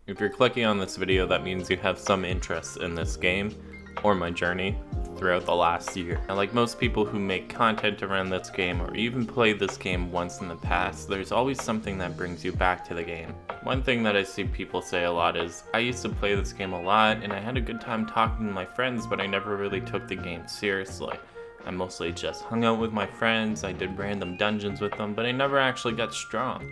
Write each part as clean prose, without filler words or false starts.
If you're clicking on this video, that means you have some interest in this game or my journey throughout the last year. Now, like most people who make content around this game or even played this game once in the past, there's always something that brings you back to the game. One thing that I see people say a lot is, I used to play this game a lot and I had a good time talking to my friends, but I never really took the game seriously. I mostly just hung out with my friends, I did random dungeons with them, but I never actually got strong.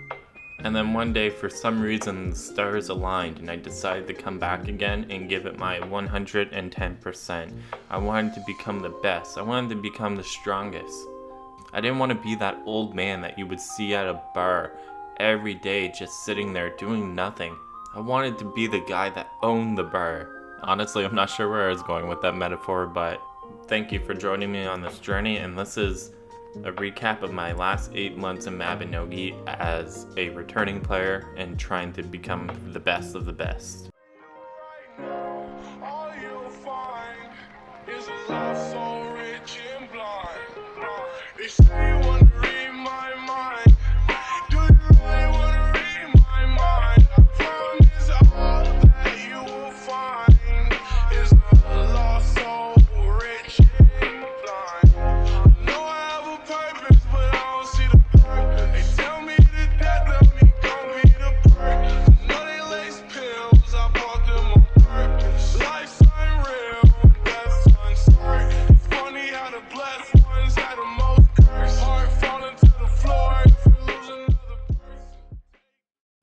And then one day, for some reason, the stars aligned and I decided to come back again and give it my 110%. I wanted to become the best. I wanted to become the strongest. I didn't want to be that old man that you would see at a bar every day just sitting there doing nothing. I wanted to be the guy that owned the bar. Honestly, I'm not sure where I was going with that metaphor, but thank you for joining me on this journey, and this is a recap of my last 8 months in Mabinogi as a returning player and trying to become the best of the best.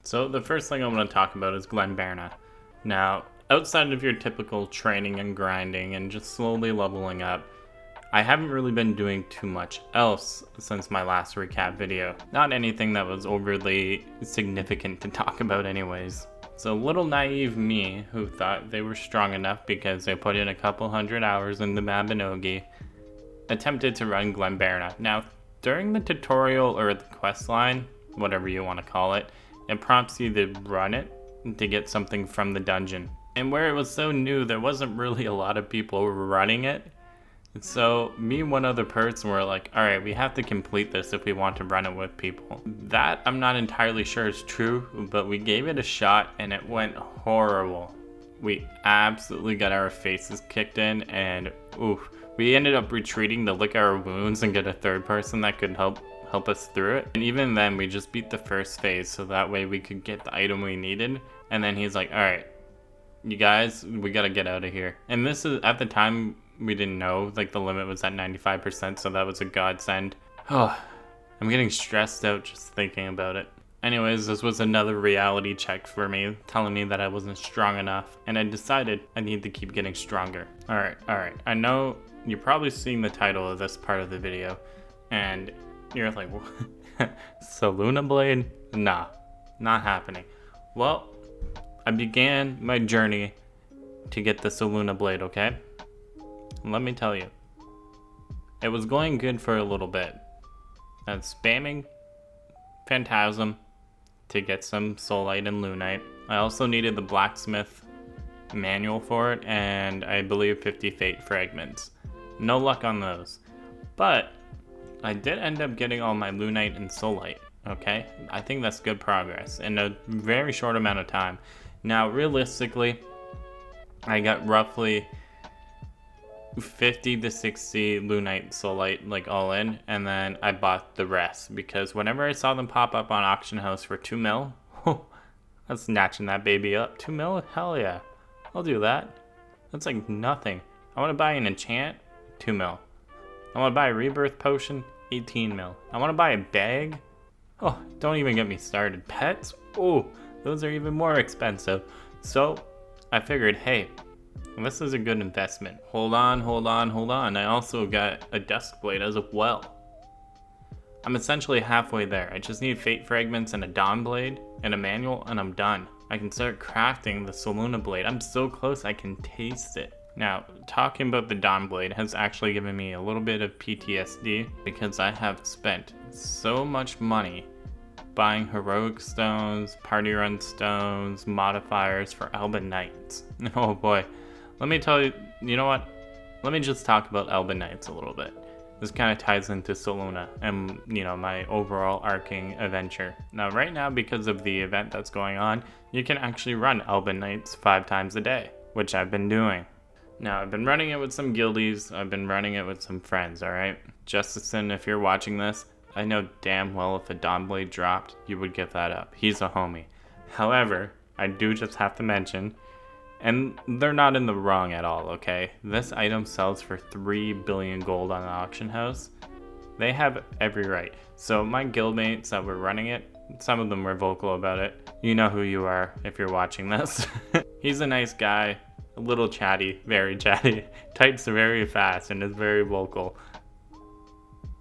So the first thing I'm going to talk about is Glenberna. Now, outside of your typical training and grinding and just slowly leveling up, I haven't really been doing too much else since my last recap video. Not anything that was overly significant to talk about anyways. So little naive me, who thought they were strong enough because they put in a couple hundred hours into Mabinogi, attempted to run Glenberna. Now, during the tutorial or the quest line, whatever you want to call it, it prompts you to run it to get something from the dungeon. And where it was so new, there wasn't really a lot of people running it. So me and one other person were like, alright, we have to complete this if we want to run it with people. That I'm not entirely sure is true, but we gave it a shot and it went horrible. We absolutely got our faces kicked in, and oof. We ended up retreating to lick our wounds and get a third person that could help us through it. And even then, we just beat the first phase so that way we could get the item we needed. And then he's like, alright, you guys, we gotta get out of here. And this is, at the time, we didn't know, like the limit was at 95%, so that was a godsend. Oh, I'm getting stressed out just thinking about it. Anyways, this was another reality check for me, telling me that I wasn't strong enough, and I decided I need to keep getting stronger. Alright, I know you're probably seeing the title of this part of the video, and you're like, Selûne Blade? Nah, not happening. Well, I began my journey to get the Selûne Blade, okay? Let me tell you, it was going good for a little bit. I was spamming Phantasm to get some Soulite and Lunite. I also needed the Blacksmith manual for it, and I believe 50 Fate Fragments. No luck on those. But I did end up getting all my Lunite and Soulite, okay? I think that's good progress in a very short amount of time. Now, realistically, I got roughly 50 to 60 Lunite Soulite, like all in, and then I bought the rest because whenever I saw them pop up on Auction House for 2 mil, I'm snatching that baby up. 2 mil? Hell yeah. I'll do that. That's like nothing. I want to buy an enchant? 2 mil. I want to buy a rebirth potion, 18 mil. I want to buy a bag. Oh, don't even get me started. Pets? Oh, those are even more expensive. So I figured, hey, this is a good investment. Hold on. I also got a Dusk Blade as well. I'm essentially halfway there. I just need Fate Fragments and a Dawn Blade and a manual, and I'm done. I can start crafting the Selûne Blade. I'm so close, I can taste it. Now, talking about the Dawn Blade has actually given me a little bit of PTSD because I have spent so much money buying heroic stones, party run stones, modifiers for Elben Knights. Oh boy. Let me tell you, you know what? Let me just talk about Elben Knights a little bit. This kind of ties into Selûne and, you know, my overall arcing adventure. Now, right now, because of the event that's going on, you can actually run Elben Knights 5 times a day, which I've been doing. Now, I've been running it with some guildies, I've been running it with some friends, alright? Justin, if you're watching this, I know damn well if a Dawnblade dropped, you would give that up. He's a homie. However, I do just have to mention, and they're not in the wrong at all, okay? This item sells for 3 billion gold on the auction house. They have every right. So my guildmates that were running it, some of them were vocal about it. You know who you are if you're watching this. He's a nice guy, a little chatty, very chatty, types very fast and is very vocal.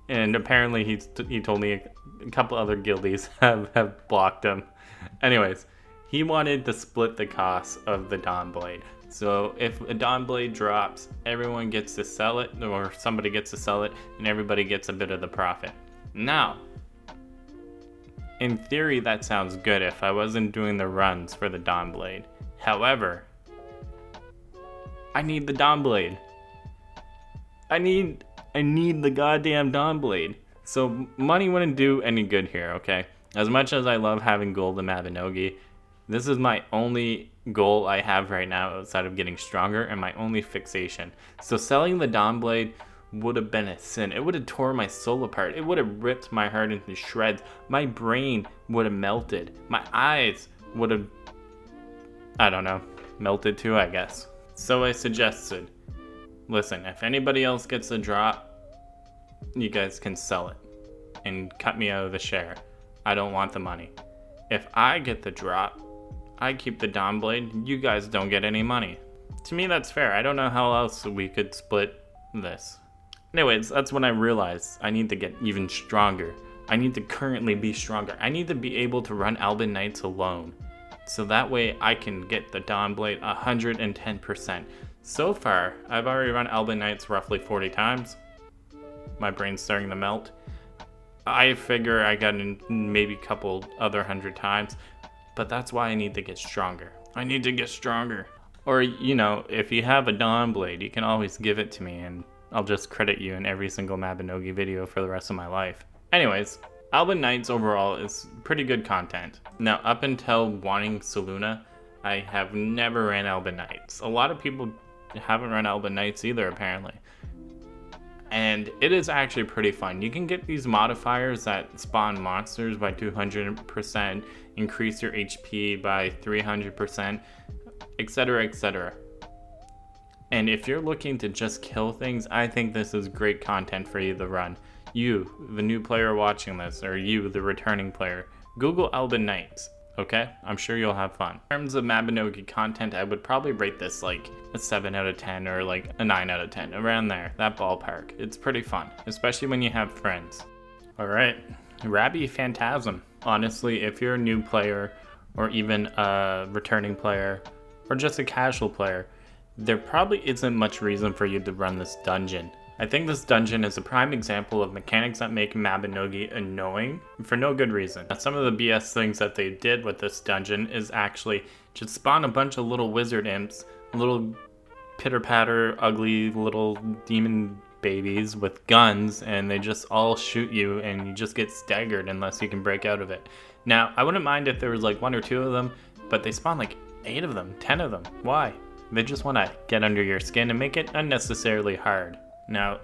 And apparently he told me a couple other guildies have blocked him. Anyways, he wanted to split the cost of the Dawnblade. So if a Dawnblade drops, everyone gets to sell it, or somebody gets to sell it, and everybody gets a bit of the profit. Now, in theory that sounds good if I wasn't doing the runs for the Dawnblade. However, I need the Dawnblade. I need the goddamn Dawnblade. So money wouldn't do any good here, okay? As much as I love having gold in Mabinogi, this is my only goal I have right now outside of getting stronger and my only fixation. So selling the Dawnblade would have been a sin. It would have tore my soul apart. It would have ripped my heart into shreds. My brain would have melted. My eyes would have, I don't know, melted too, I guess. So I suggested, listen, if anybody else gets a drop, you guys can sell it and cut me out of the share. I don't want the money. If I get the drop, I keep the Dawnblade, you guys don't get any money. To me, that's fair. I don't know how else we could split this. Anyways, that's when I realized I need to get even stronger. I need to currently be stronger. I need to be able to run Elben Knights alone. So that way I can get the Dawnblade 110%. So far, I've already run Elben Knights roughly 40 times. My brain's starting to melt. I figure I got in maybe a couple other 100 times, but that's why I need to get stronger. I need to get stronger. Or, you know, if you have a Dawnblade, you can always give it to me and I'll just credit you in every single Mabinogi video for the rest of my life. Anyways, Elben Knights overall is pretty good content. Now, up until wanting Selûne, I have never ran Elben Knights. A lot of people haven't run Elben Knights either, apparently. And it is actually pretty fun. You can get these modifiers that spawn monsters by 200%, increase your HP by 300%, etc, etc. And if you're looking to just kill things, I think this is great content for you to run. You, the new player watching this, or you, the returning player, Google Elben Knights, okay? I'm sure you'll have fun. In terms of Mabinogi content, I would probably rate this like a 7 out of 10 or like a 9 out of 10, around there, that ballpark. It's pretty fun, especially when you have friends. All right, Rabbi Phantasm. Honestly, if you're a new player or even a returning player or just a casual player, there probably isn't much reason for you to run this dungeon. I think this dungeon is a prime example of mechanics that make Mabinogi annoying for no good reason. Now, some of the BS things that they did with this dungeon is actually just spawn a bunch of little wizard imps, little pitter-patter, ugly little demon babies with guns, and they just all shoot you and you just get staggered unless you can break out of it. Now, I wouldn't mind if there was like 1 or 2 of them, but they spawn like 8 of them, 10 of them. Why? They just want to get under your skin and make it unnecessarily hard. Now,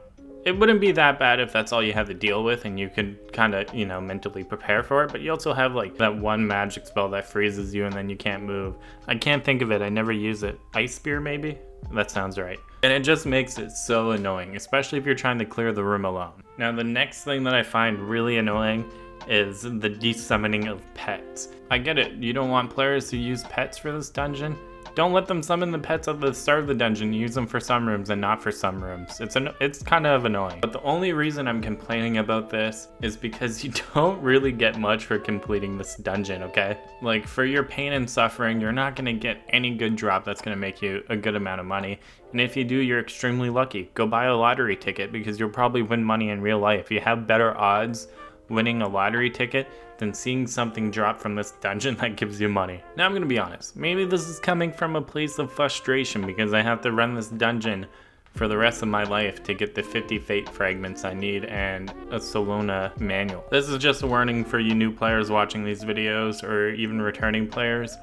it wouldn't be that bad if that's all you have to deal with and you could kind of, you know, mentally prepare for it, but you also have like that one magic spell that freezes you and then you can't move. I can't think of it, I never use it. Ice Spear maybe? That sounds right. And it just makes it so annoying, especially if you're trying to clear the room alone. Now, the next thing that I find really annoying is the desummoning of pets. I get it, you don't want players to use pets for this dungeon. Don't let them summon the pets at the start of the dungeon. Use them for some rooms and not for some rooms. It's kind of annoying. But the only reason I'm complaining about this is because you don't really get much for completing this dungeon, okay? Like, for your pain and suffering, you're not going to get any good drop that's going to make you a good amount of money. And if you do, you're extremely lucky. Go buy a lottery ticket because you'll probably win money in real life. You have better odds winning a lottery ticket than seeing something drop from this dungeon that gives you money. Now I'm gonna be honest, maybe this is coming from a place of frustration because I have to run this dungeon for the rest of my life to get the 50 fate fragments I need and a Selûne manual. This is just a warning for you new players watching these videos or even returning players.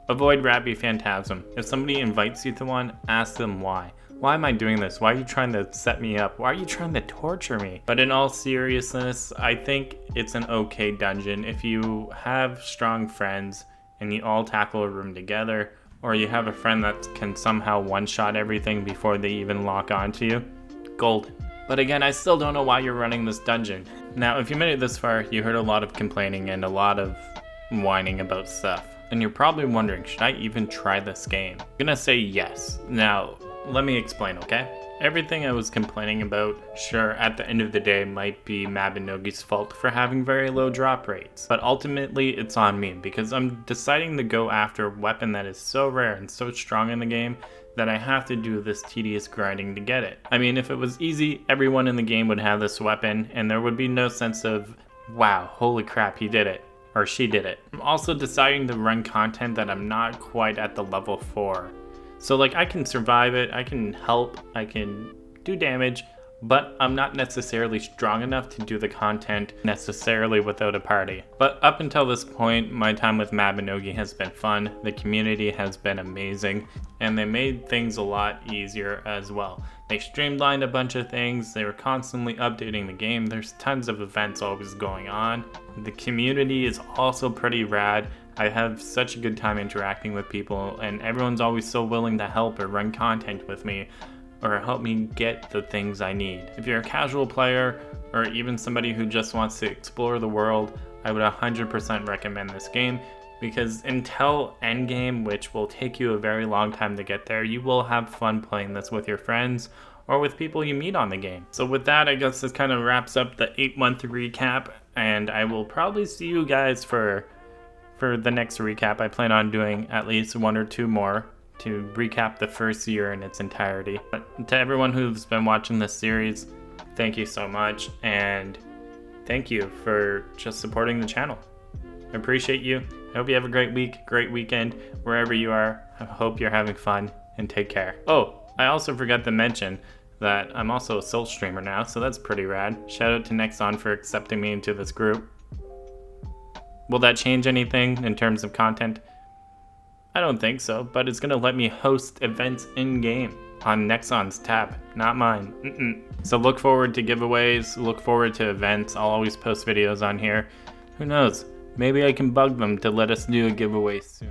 Avoid Rappy Phantasm. If somebody invites you to one, ask them why. Why am I doing this? Why are you trying to set me up? Why are you trying to torture me? But in all seriousness, I think it's an okay dungeon. If you have strong friends and you all tackle a room together, or you have a friend that can somehow one-shot everything before they even lock onto you, golden. But again, I still don't know why you're running this dungeon. Now, if you made it this far, you heard a lot of complaining and a lot of whining about stuff. And you're probably wondering, should I even try this game? I'm gonna say yes. Now, let me explain, okay? Everything I was complaining about, sure, at the end of the day might be Mabinogi's fault for having very low drop rates. But ultimately, it's on me because I'm deciding to go after a weapon that is so rare and so strong in the game that I have to do this tedious grinding to get it. I mean, if it was easy, everyone in the game would have this weapon and there would be no sense of, wow, holy crap, he did it. Or she did it. I'm also deciding to run content that I'm not quite at the level for. So like I can survive it, I can help, I can do damage, but I'm not necessarily strong enough to do the content necessarily without a party. But up until this point, my time with Mabinogi has been fun, the community has been amazing, and they made things a lot easier as well. They streamlined a bunch of things, they were constantly updating the game, there's tons of events always going on. The community is also pretty rad. I have such a good time interacting with people, and everyone's always so willing to help or run content with me or help me get the things I need. If you're a casual player or even somebody who just wants to explore the world, I would 100% recommend this game because until endgame, which will take you a very long time to get there, you will have fun playing this with your friends or with people you meet on the game. So with that, I guess this kind of wraps up the 8-month recap, and I will probably see you guys for the next recap. I plan on doing at least 1 or 2 more to recap the first year in its entirety. But to everyone who's been watching this series, thank you so much, and thank you for just supporting the channel. I appreciate you. I hope you have a great week, great weekend, wherever you are. I hope you're having fun, and take care. Oh, I also forgot to mention that I'm also a Soul streamer now, so that's pretty rad. Shout out to Nexon for accepting me into this group. Will that change anything in terms of content? I don't think so, but it's gonna let me host events in-game on Nexon's tab, not mine. So look forward to giveaways, look forward to events. I'll always post videos on here. Who knows? Maybe I can bug them to let us do a giveaway soon.